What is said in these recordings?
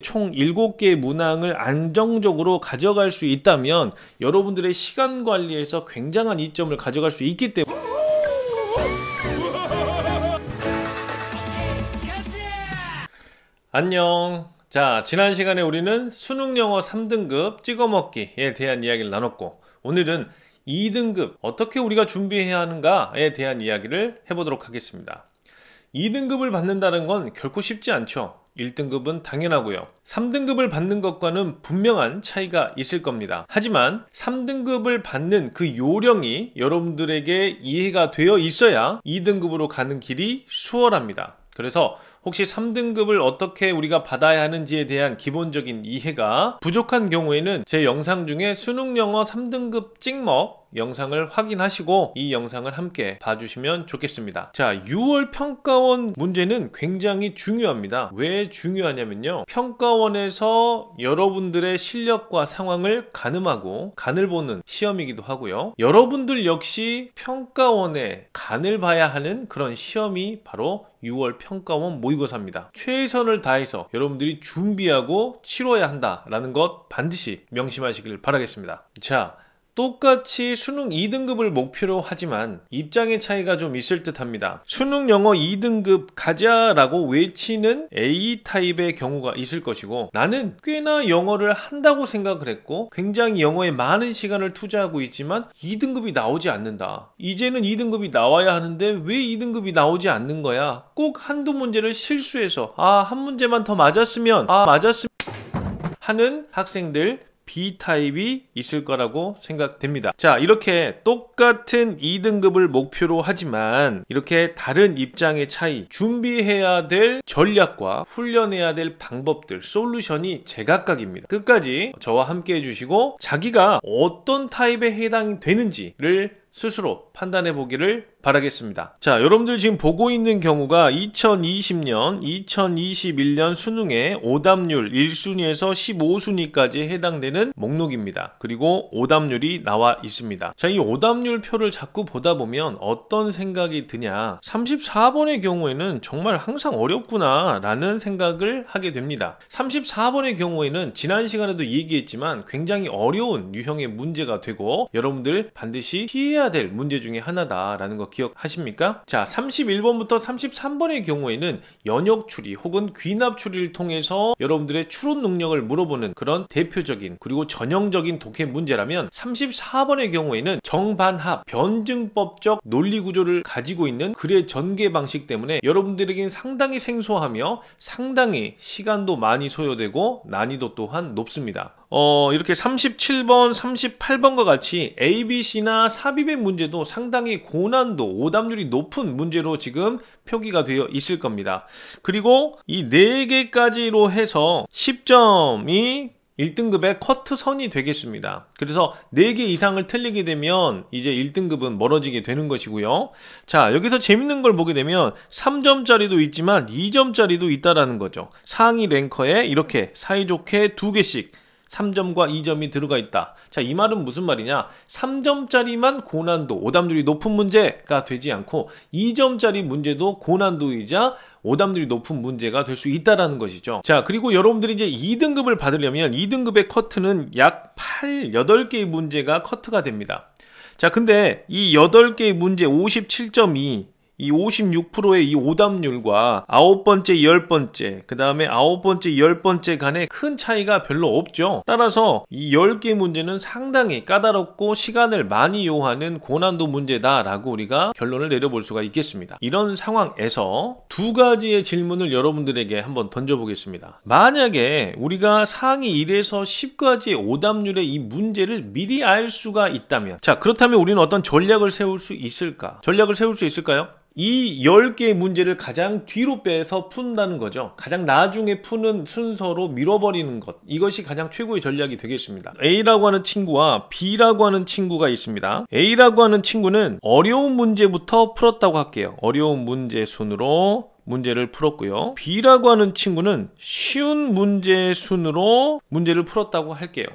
총 7개의 문항을 안정적으로 가져갈 수 있다면 여러분들의 시간 관리에서 굉장한 이점을 가져갈 수 있기 때문에 안녕. 자, 지난 시간에 우리는 수능영어 3등급 찍어먹기에 대한 이야기를 나눴고, 오늘은 2등급 어떻게 우리가 준비해야 하는가에 대한 이야기를 해보도록 하겠습니다. 2등급을 받는다는 건 결코 쉽지 않죠. 1등급은 당연하고요. 3등급을 받는 것과는 분명한 차이가 있을 겁니다. 하지만 3등급을 받는 그 요령이 여러분들에게 이해가 되어 있어야 2등급으로 가는 길이 수월합니다. 그래서 혹시 3등급을 어떻게 우리가 받아야 하는지에 대한 기본적인 이해가 부족한 경우에는 제 영상 중에 수능영어 3등급 찍먹 영상을 확인하시고 이 영상을 함께 봐주시면 좋겠습니다. 자, 6월 평가원 문제는 굉장히 중요합니다. 왜 중요하냐면요, 평가원에서 여러분들의 실력과 상황을 가늠하고 간을 보는 시험이기도 하고요, 여러분들 역시 평가원의 간을 봐야 하는 그런 시험이 바로 6월 평가원 모의고사입니다. 최선을 다해서 여러분들이 준비하고 치러야 한다라는 것 반드시 명심하시길 바라겠습니다. 자, 똑같이 수능 2등급을 목표로 하지만 입장의 차이가 좀 있을 듯 합니다. 수능 영어 2등급 가자라고 외치는 A타입의 경우가 있을 것이고, 나는 꽤나 영어를 한다고 생각을 했고 굉장히 영어에 많은 시간을 투자하고 있지만 2등급이 나오지 않는다. 이제는 2등급이 나와야 하는데 왜 2등급이 나오지 않는 거야? 꼭 한두 문제를 실수해서 한 문제만 더 맞았으면 하는 학생들 B타입이 있을 거라고 생각됩니다. 자, 이렇게 똑같은 2등급을 목표로 하지만 이렇게 다른 입장의 차이, 준비해야 될 전략과 훈련해야 될 방법들, 솔루션이 제각각입니다. 끝까지 저와 함께 해주시고 자기가 어떤 타입에 해당이 되는지를 스스로 판단해 보기를 바라겠습니다. 자, 여러분들 지금 보고 있는 경우가 2020년, 2021년 수능의 오답률 1순위에서 15순위까지 해당되는 목록입니다. 그리고 오답률이 나와 있습니다. 자, 이 오답률 표를 자꾸 보다 보면 어떤 생각이 드냐, 34번의 경우에는 정말 항상 어렵구나 라는 생각을 하게 됩니다. 34번의 경우에는 지난 시간에도 얘기했지만 굉장히 어려운 유형의 문제가 되고 여러분들 반드시 피해야 될 문제 중에 하나다라는 거 기억하십니까? 자, 31번부터 33번의 경우에는 연역 추리 혹은 귀납 추리를 통해서 여러분들의 추론 능력을 물어보는 그런 대표적인 그리고 전형적인 독해 문제라면, 34번의 경우에는 정반합 변증법적 논리 구조를 가지고 있는 글의 전개 방식 때문에 여러분들에게는 상당히 생소하며 상당히 시간도 많이 소요되고 난이도 또한 높습니다. 이렇게 37번, 38번과 같이 ABC나 삽입의 문제도 상당히 고난도, 오답률이 높은 문제로 지금 표기가 되어 있을 겁니다. 그리고 이 4개까지로 해서 10점이 1등급의 커트선이 되겠습니다. 그래서 4개 이상을 틀리게 되면 이제 1등급은 멀어지게 되는 것이고요. 자, 여기서 재밌는 걸 보게 되면 3점짜리도 있지만 2점짜리도 있다라는 거죠. 상위 랭커에 이렇게 사이좋게 2개씩 3점과 2점이 들어가 있다. 자, 이 말은 무슨 말이냐, 3점짜리만 고난도, 오답률이 높은 문제가 되지 않고 2점짜리 문제도 고난도이자 오답률이 높은 문제가 될 수 있다라는 것이죠. 자, 그리고 여러분들이 이제 2등급을 받으려면 2등급의 커트는 약 8개의 문제가 커트가 됩니다. 자, 근데 이 8개의 문제 57.2, 이 56%의 이 오답률과 9번째, 10번째, 그 다음에 9번째, 10번째 간에 큰 차이가 별로 없죠. 따라서 이 10개 문제는 상당히 까다롭고 시간을 많이 요하는 고난도 문제다라고 우리가 결론을 내려볼 수가 있겠습니다. 이런 상황에서 두 가지의 질문을 여러분들에게 한번 던져보겠습니다. 만약에 우리가 상위 1에서 10까지의 오답률의 이 문제를 미리 알 수가 있다면, 자, 그렇다면 우리는 어떤 전략을 세울 수 있을까? 전략을 세울 수 있을까요? 이 10개의 문제를 가장 뒤로 빼서 푼다는 거죠. 가장 나중에 푸는 순서로 밀어버리는 것, 이것이 가장 최고의 전략이 되겠습니다. A라고 하는 친구와 B라고 하는 친구가 있습니다. A라고 하는 친구는 어려운 문제부터 풀었다고 할게요. 어려운 문제 순으로 문제를 풀었고요. B라고 하는 친구는 쉬운 문제 순으로 문제를 풀었다고 할게요.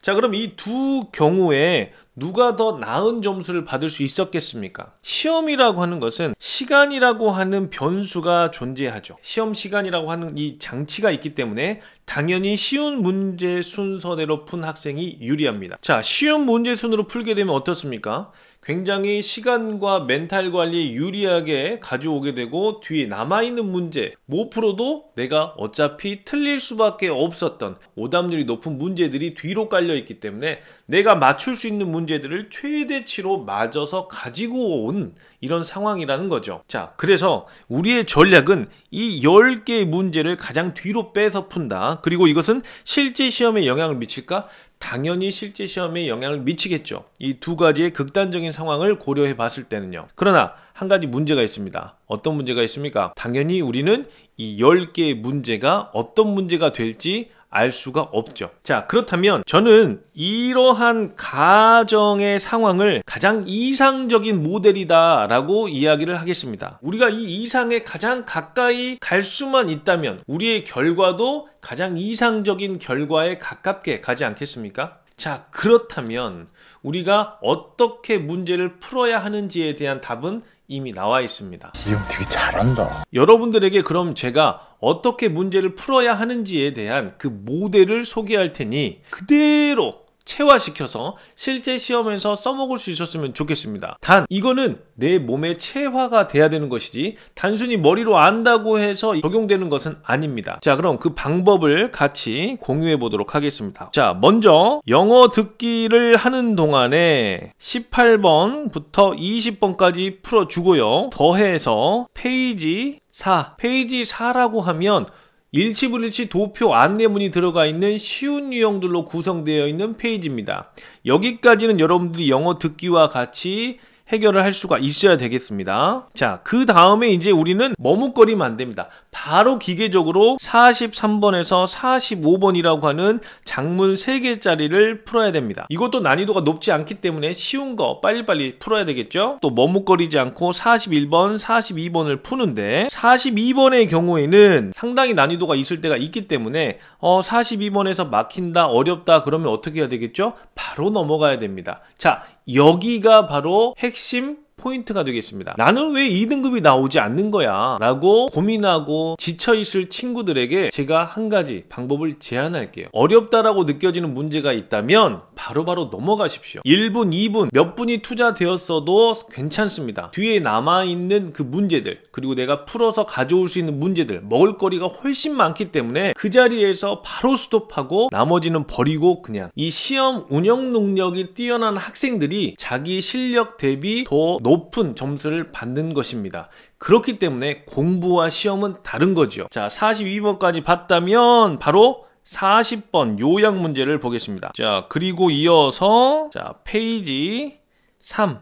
자, 그럼 이 두 경우에 누가 더 나은 점수를 받을 수 있었겠습니까? 시험이라고 하는 것은 시간이라고 하는 변수가 존재하죠. 시험 시간이라고 하는 이 장치가 있기 때문에 당연히 쉬운 문제 순서대로 푼 학생이 유리합니다. 자, 쉬운 문제 순으로 풀게 되면 어떻습니까? 굉장히 시간과 멘탈 관리에 유리하게 가져오게 되고 뒤에 남아있는 문제 못 풀어도 내가 어차피 틀릴 수밖에 없었던 오답률이 높은 문제들이 뒤로 깔려있기 때문에 내가 맞출 수 있는 문제들을 최대치로 맞아서 가지고 온 이런 상황이라는 거죠. 자, 그래서 우리의 전략은 이 10개의 문제를 가장 뒤로 빼서 푼다. 그리고 이것은 실제 시험에 영향을 미칠까? 당연히 실제 시험에 영향을 미치겠죠. 이 두 가지의 극단적인 상황을 고려해 봤을 때는요. 그러나 한 가지 문제가 있습니다. 어떤 문제가 있습니까? 당연히 우리는 이 10개의 문제가 어떤 문제가 될지 알 수가 없죠. 자, 그렇다면 저는 이러한 가정의 상황을 가장 이상적인 모델이다 라고 이야기를 하겠습니다. 우리가 이 이상에 가장 가까이 갈 수만 있다면 우리의 결과도 가장 이상적인 결과에 가깝게 가지 않겠습니까? 자, 그렇다면 우리가 어떻게 문제를 풀어야 하는지에 대한 답은 이미 나와 있습니다. 이 형 되게 잘한다. 여러분들에게 그럼 제가 어떻게 문제를 풀어야 하는지에 대한 그 모델을 소개할 테니 그대로 체화시켜서 실제 시험에서 써먹을 수 있었으면 좋겠습니다. 단 이거는 내 몸에 체화가 돼야 되는 것이지 단순히 머리로 안다고 해서 적용되는 것은 아닙니다. 자, 그럼 그 방법을 같이 공유해 보도록 하겠습니다. 자, 먼저 영어 듣기를 하는 동안에 18번부터 20번까지 풀어주고요. 더해서 페이지 4, 페이지 4라고 하면 일치불일치 도표 안내문이 들어가 있는 쉬운 유형들로 구성되어 있는 페이지입니다. 여기까지는 여러분들이 영어 듣기와 같이 해결을 할 수가 있어야 되겠습니다. 자, 그 다음에 이제 우리는 머뭇거리면 안 됩니다. 바로 기계적으로 43번에서 45번이라고 하는 작문 3개짜리를 풀어야 됩니다. 이것도 난이도가 높지 않기 때문에 쉬운 거 빨리빨리 풀어야 되겠죠? 또 머뭇거리지 않고 41번, 42번을 푸는데 42번의 경우에는 상당히 난이도가 있을 때가 있기 때문에 42번에서 막힌다, 어렵다 그러면 어떻게 해야 되겠죠? 바로 넘어가야 됩니다. 자, 여기가 바로 핵심 포인트가 되겠습니다. 나는 왜 2등급이 나오지 않는 거야? 라고 고민하고 지쳐있을 친구들에게 제가 한 가지 방법을 제안할게요. 어렵다라고 느껴지는 문제가 있다면 바로바로 넘어가십시오. 1분, 2분, 몇 분이 투자되었어도 괜찮습니다. 뒤에 남아있는 그 문제들, 그리고 내가 풀어서 가져올 수 있는 문제들, 먹을거리가 훨씬 많기 때문에 그 자리에서 바로 스톱하고 나머지는 버리고 그냥 이 시험 운영 능력이 뛰어난 학생들이 자기 실력 대비 더 높은 점수를 받는 것입니다. 그렇기 때문에 공부와 시험은 다른 거죠. 자, 42번까지 봤다면 바로 40번 요약 문제를 보겠습니다. 자, 그리고 이어서 자, 페이지 3.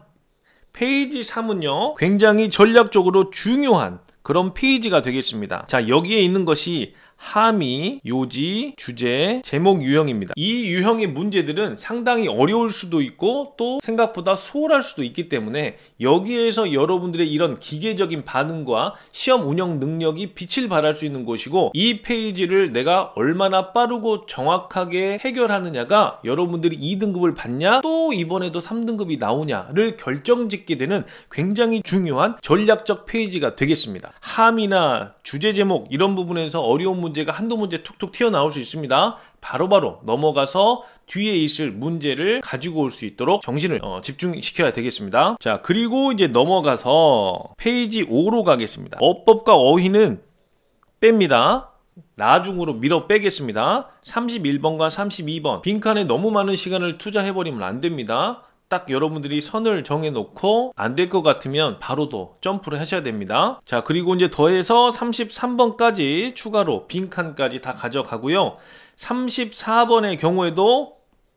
페이지 3은요, 굉장히 전략적으로 중요한 그런 페이지가 되겠습니다. 자, 여기에 있는 것이 함의, 요지, 주제, 제목 유형입니다. 이 유형의 문제들은 상당히 어려울 수도 있고 또 생각보다 수월할 수도 있기 때문에 여기에서 여러분들의 이런 기계적인 반응과 시험 운영 능력이 빛을 발할 수 있는 곳이고, 이 페이지를 내가 얼마나 빠르고 정확하게 해결하느냐가 여러분들이 2등급을 받냐 또 이번에도 3등급이 나오냐를 결정짓게 되는 굉장히 중요한 전략적 페이지가 되겠습니다. 함이나 주제 제목 이런 부분에서 어려운 문제가 한두 문제 툭툭 튀어나올 수 있습니다. 바로바로 넘어가서 뒤에 있을 문제를 가지고 올 수 있도록 정신을 집중시켜야 되겠습니다. 자, 그리고 이제 넘어가서 페이지 5로 가겠습니다. 어법과 어휘는 뺍니다. 나중으로 밀어 빼겠습니다. 31번과 32번 빈칸에 너무 많은 시간을 투자해버리면 안 됩니다. 딱 여러분들이 선을 정해놓고 안 될 것 같으면 바로도 점프를 하셔야 됩니다. 자, 그리고 이제 더해서 33번까지 추가로 빈칸까지 다 가져가고요. 34번의 경우에도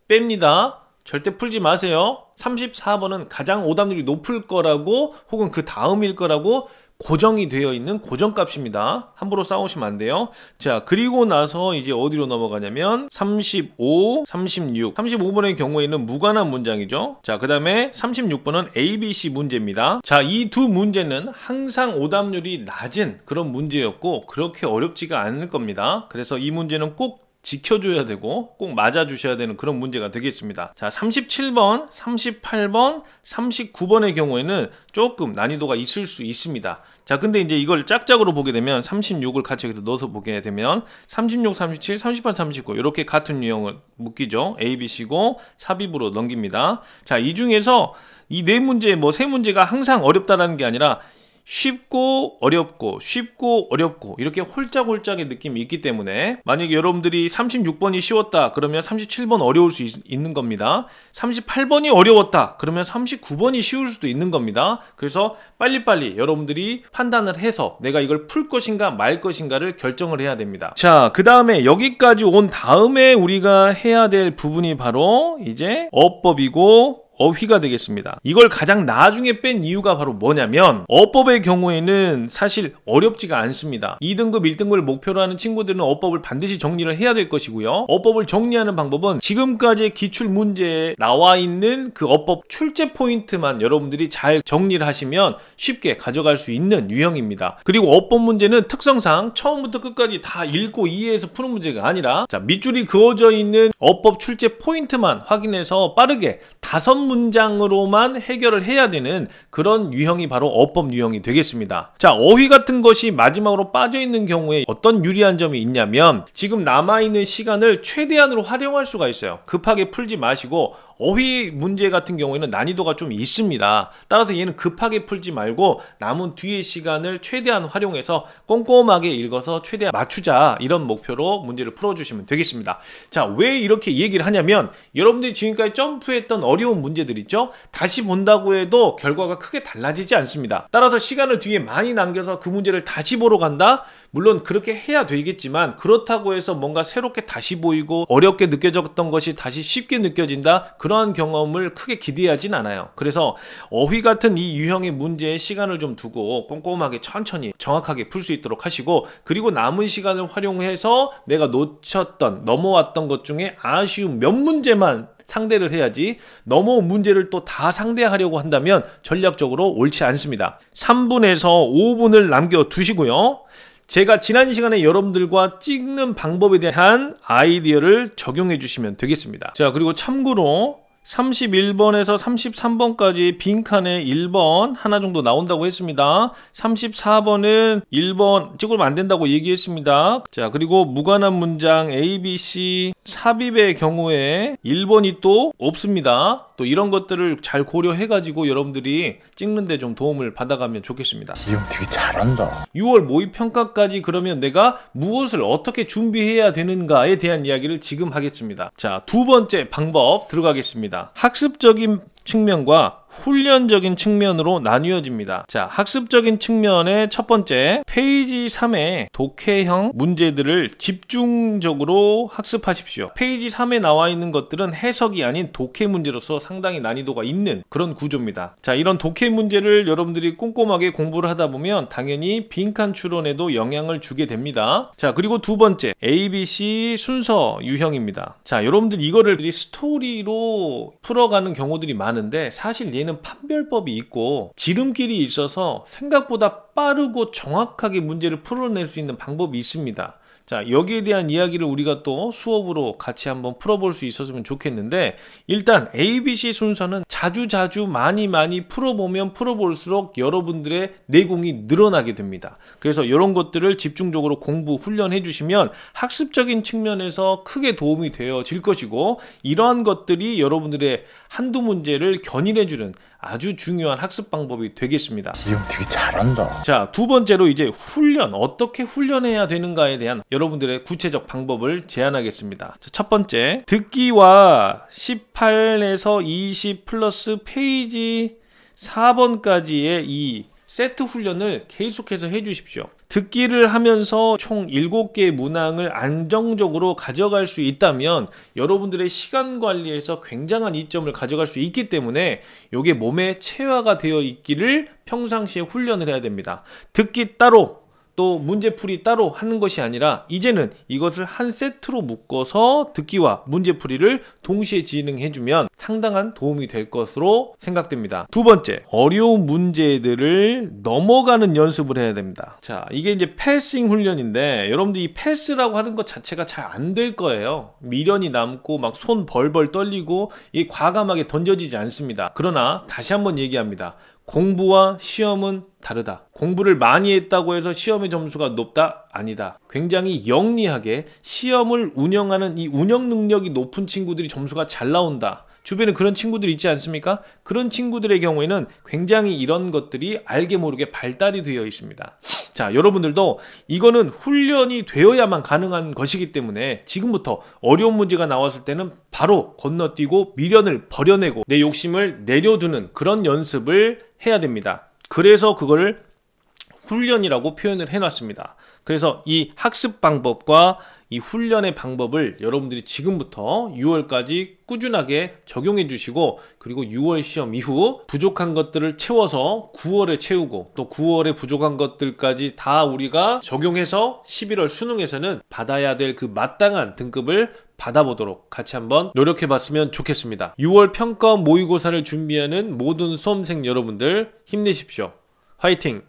뺍니다. 절대 풀지 마세요. 34번은 가장 오답률이 높을 거라고 혹은 그 다음일 거라고 고정이 되어 있는 고정값입니다. 함부로 싸우시면 안 돼요. 자, 그리고 나서 이제 어디로 넘어가냐면 35, 36, 35번의 경우에는 무관한 문장이죠. 자, 그 다음에 36번은 ABC 문제입니다. 자, 이 두 문제는 항상 오답률이 낮은 그런 문제였고 그렇게 어렵지가 않을 겁니다. 그래서 이 문제는 꼭 지켜줘야 되고 꼭 맞아주셔야 되는 그런 문제가 되겠습니다. 자, 37번, 38번, 39번의 경우에는 조금 난이도가 있을 수 있습니다. 자, 근데 이제 이걸 짝짝으로 보게 되면 36을 같이 여기서 넣어서 보게 되면 36, 37, 38, 39 이렇게 같은 유형을 묶이죠. A, B, C고 삽입으로 넘깁니다. 자, 이 중에서 이 네 문제, 뭐 세 문제가 항상 어렵다라는 게 아니라 쉽고 어렵고 쉽고 어렵고 이렇게 홀짝홀짝의 느낌이 있기 때문에 만약에 여러분들이 36번이 쉬웠다 그러면 37번 어려울 수 있는 겁니다. 38번이 어려웠다 그러면 39번이 쉬울 수도 있는 겁니다. 그래서 빨리빨리 여러분들이 판단을 해서 내가 이걸 풀 것인가 말 것인가를 결정을 해야 됩니다. 자, 그 다음에 여기까지 온 다음에 우리가 해야 될 부분이 바로 이제 어법이고 어휘가 되겠습니다. 이걸 가장 나중에 뺀 이유가 바로 뭐냐면 어법의 경우에는 사실 어렵지가 않습니다. 2등급, 1등급을 목표로 하는 친구들은 어법을 반드시 정리를 해야 될 것이고요. 어법을 정리하는 방법은 지금까지 기출 문제에 나와 있는 그 어법 출제 포인트만 여러분들이 잘 정리를 하시면 쉽게 가져갈 수 있는 유형입니다. 그리고 어법 문제는 특성상 처음부터 끝까지 다 읽고 이해해서 푸는 문제가 아니라 자, 밑줄이 그어져 있는 어법 출제 포인트만 확인해서 빠르게 5문장으로만 해결을 해야 되는 그런 유형이 바로 어법 유형이 되겠습니다. 자, 어휘 같은 것이 마지막으로 빠져있는 경우에 어떤 유리한 점이 있냐면 지금 남아있는 시간을 최대한으로 활용할 수가 있어요. 급하게 풀지 마시고 어휘 문제 같은 경우에는 난이도가 좀 있습니다. 따라서 얘는 급하게 풀지 말고 남은 뒤의 시간을 최대한 활용해서 꼼꼼하게 읽어서 최대한 맞추자 이런 목표로 문제를 풀어주시면 되겠습니다. 자, 왜 이렇게 얘기를 하냐면 여러분들이 지금까지 점프했던 어려운 문제들 있죠? 다시 본다고 해도 결과가 크게 달라지지 않습니다. 따라서 시간을 뒤에 많이 남겨서 그 문제를 다시 보러 간다? 물론 그렇게 해야 되겠지만 그렇다고 해서 뭔가 새롭게 다시 보이고 어렵게 느껴졌던 것이 다시 쉽게 느껴진다? 그러한 경험을 크게 기대하진 않아요. 그래서 어휘 같은 이 유형의 문제에 시간을 좀 두고 꼼꼼하게 천천히 정확하게 풀 수 있도록 하시고 그리고 남은 시간을 활용해서 내가 놓쳤던 넘어왔던 것 중에 아쉬운 몇 문제만 상대를 해야지 넘어온 문제를 또 다 상대하려고 한다면 전략적으로 옳지 않습니다. 3분에서 5분을 남겨 두시고요. 제가 지난 시간에 여러분들과 찍는 방법에 대한 아이디어를 적용해 주시면 되겠습니다. 자, 그리고 참고로 31번에서 33번까지 빈칸에 1번 하나 정도 나온다고 했습니다. 34번은 1번 찍으면 안 된다고 얘기했습니다. 자, 그리고 무관한 문장 A, B, C 삽입의 경우에 1번이 또 없습니다. 또 이런 것들을 잘 고려해가지고 여러분들이 찍는데 좀 도움을 받아가면 좋겠습니다. 이 형 되게 잘한다. 6월 모의평가까지 그러면 내가 무엇을 어떻게 준비해야 되는가에 대한 이야기를 지금 하겠습니다. 자, 두 번째 방법 들어가겠습니다. 학습적인 측면과 훈련적인 측면으로 나뉘어집니다. 자, 학습적인 측면의 첫 번째 페이지 3의 독해형 문제들을 집중적으로 학습하십시오. 페이지 3에 나와 있는 것들은 해석이 아닌 독해 문제로서 상당히 난이도가 있는 그런 구조입니다. 자, 이런 독해 문제를 여러분들이 꼼꼼하게 공부를 하다 보면 당연히 빈칸 추론에도 영향을 주게 됩니다. 자, 그리고 두 번째 ABC 순서 유형입니다. 자, 여러분들 이거를 스토리로 풀어가는 경우들이 많은데 사실 얘는 판별법이 있고 지름길이 있어서 생각보다 빠르고 정확하게 문제를 풀어낼 수 있는 방법이 있습니다. 자, 여기에 대한 이야기를 우리가 또 수업으로 같이 한번 풀어볼 수 있었으면 좋겠는데 일단 ABC 순서는 자주 많이 풀어보면 풀어볼수록 여러분들의 내공이 늘어나게 됩니다. 그래서 이런 것들을 집중적으로 공부, 훈련해 주시면 학습적인 측면에서 크게 도움이 되어질 것이고 이러한 것들이 여러분들의 한두 문제를 견인해주는 아주 중요한 학습 방법이 되겠습니다. 이 형 되게 잘한다. 자, 두 번째로 이제 훈련, 어떻게 훈련해야 되는가에 대한 여러분들의 구체적 방법을 제안하겠습니다. 자, 첫 번째, 듣기와 18에서 20 플러스 페이지 4번까지의 이 세트 훈련을 계속해서 해주십시오. 듣기를 하면서 총 7개의 문항을 안정적으로 가져갈 수 있다면 여러분들의 시간 관리에서 굉장한 이점을 가져갈 수 있기 때문에 이게 몸에 체화가 되어 있기를 평상시에 훈련을 해야 됩니다. 듣기 따로, 또 문제풀이 따로 하는 것이 아니라 이제는 이것을 한 세트로 묶어서 듣기와 문제풀이를 동시에 진행해주면 상당한 도움이 될 것으로 생각됩니다. 두 번째, 어려운 문제들을 넘어가는 연습을 해야 됩니다. 자, 이게 이제 패싱 훈련인데 여러분들 이 패스라고 하는 것 자체가 잘 안 될 거예요. 미련이 남고 막 손 벌벌 떨리고 이게 과감하게 던져지지 않습니다. 그러나 다시 한번 얘기합니다. 공부와 시험은 다르다. 공부를 많이 했다고 해서 시험의 점수가 높다? 아니다. 굉장히 영리하게 시험을 운영하는 이 운영 능력이 높은 친구들이 점수가 잘 나온다. 주변에 그런 친구들이 있지 않습니까? 그런 친구들의 경우에는 굉장히 이런 것들이 알게 모르게 발달이 되어 있습니다. 자, 여러분들도 이거는 훈련이 되어야만 가능한 것이기 때문에 지금부터 어려운 문제가 나왔을 때는 바로 건너뛰고 미련을 버려내고 내 욕심을 내려두는 그런 연습을 해야 됩니다. 그래서 그걸 훈련이라고 표현을 해놨습니다. 그래서 이 학습 방법과 이 훈련의 방법을 여러분들이 지금부터 6월까지 꾸준하게 적용해 주시고, 그리고 6월 시험 이후 부족한 것들을 채워서 9월에 채우고, 또 9월에 부족한 것들까지 다 우리가 적용해서 11월 수능에서는 받아야 될 그 마땅한 등급을 받아보도록 같이 한번 노력해 봤으면 좋겠습니다. 6월 평가원 모의고사를 준비하는 모든 수험생 여러분들 힘내십시오. 화이팅!